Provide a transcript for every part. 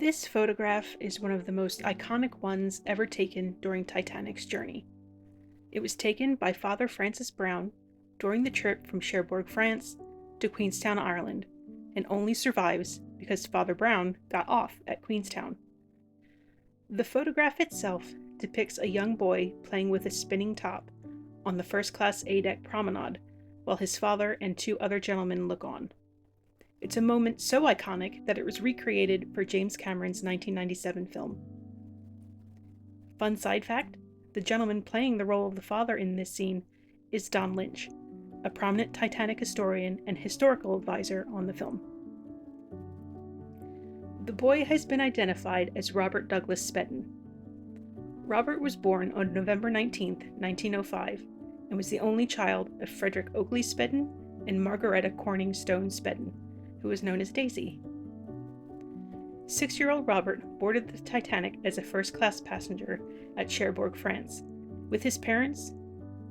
This photograph is one of the most iconic ones ever taken during Titanic's journey. It was taken by Father Francis Brown during the trip from Cherbourg, France to Queenstown, Ireland, and only survives because Father Brown got off at Queenstown. The photograph itself depicts a young boy playing with a spinning top on the first-class A-deck promenade while his father and two other gentlemen look on. It's a moment so iconic that it was recreated for James Cameron's 1997 film. Fun side fact, the gentleman playing the role of the father in this scene is Don Lynch, a prominent Titanic historian and historical advisor on the film. The boy has been identified as Robert Douglas Spedden. Robert was born on November 19, 1905, and was the only child of Frederick Oakley Spedden and Margaretta Corning Stone Spedden, who was known as Daisy. 6-year-old Robert boarded the Titanic as a first-class passenger at Cherbourg, France, with his parents,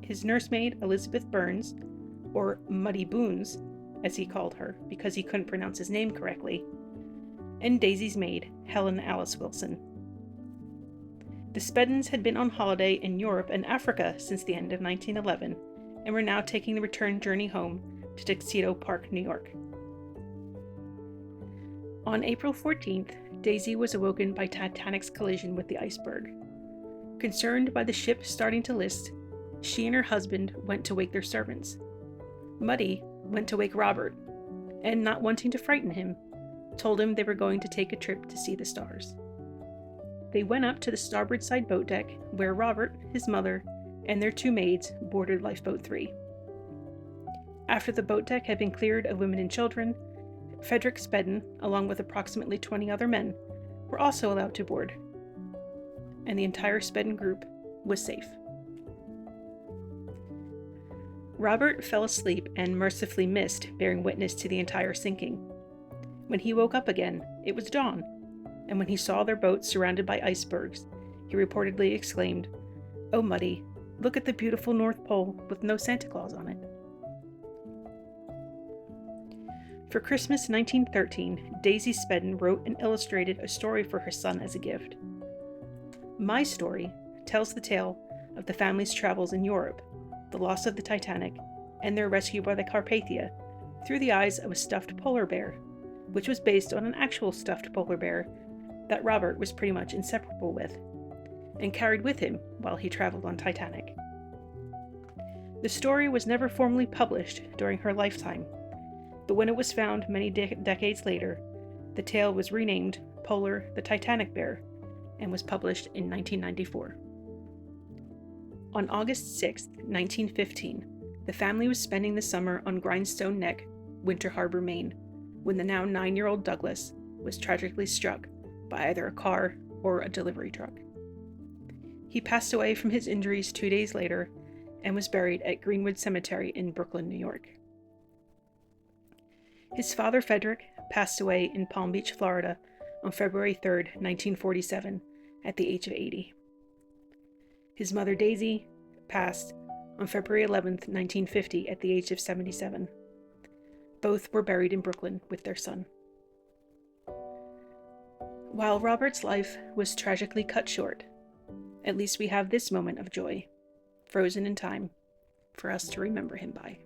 his nursemaid Elizabeth Burns, or Muddy Boons, as he called her because he couldn't pronounce his name correctly, and Daisy's maid, Helen Alice Wilson. The Speddens had been on holiday in Europe and Africa since the end of 1911, and were now taking the return journey home to Tuxedo Park, New York. On April 14th, Daisy was awoken by Titanic's collision with the iceberg. Concerned by the ship starting to list, she and her husband went to wake their servants. Muddy went to wake Robert, and not wanting to frighten him, told him they were going to take a trip to see the stars. They went up to the starboard side boat deck, where Robert, his mother, and their two maids boarded Lifeboat 3. After the boat deck had been cleared of women and children, Frederick Spedden, along with approximately 20 other men, were also allowed to board, and the entire Spedden group was safe. Robert fell asleep and mercifully missed bearing witness to the entire sinking. When he woke up again, it was dawn, and when he saw their boat surrounded by icebergs, he reportedly exclaimed, "Oh, Muddy, look at the beautiful North Pole with no Santa Claus on it." For Christmas 1913, Daisy Spedden wrote and illustrated a story for her son as a gift. My Story tells the tale of the family's travels in Europe, the loss of the Titanic, and their rescue by the Carpathia through the eyes of a stuffed polar bear, which was based on an actual stuffed polar bear that Robert was pretty much inseparable with, and carried with him while he traveled on Titanic. The story was never formally published during her lifetime, but when it was found many decades later, the tale was renamed Polar the Titanic Bear and was published in 1994. On August 6, 1915, the family was spending the summer on Grindstone Neck, Winter Harbor, Maine, when the now 9-year-old Douglas was tragically struck by either a car or a delivery truck. He passed away from his injuries 2 days later and was buried at Greenwood Cemetery in Brooklyn, New York. His father, Frederick, passed away in Palm Beach, Florida on February 3, 1947, at the age of 80. His mother, Daisy, passed on February 11, 1950, at the age of 77. Both were buried in Brooklyn with their son. While Robert's life was tragically cut short, at least we have this moment of joy, frozen in time, for us to remember him by.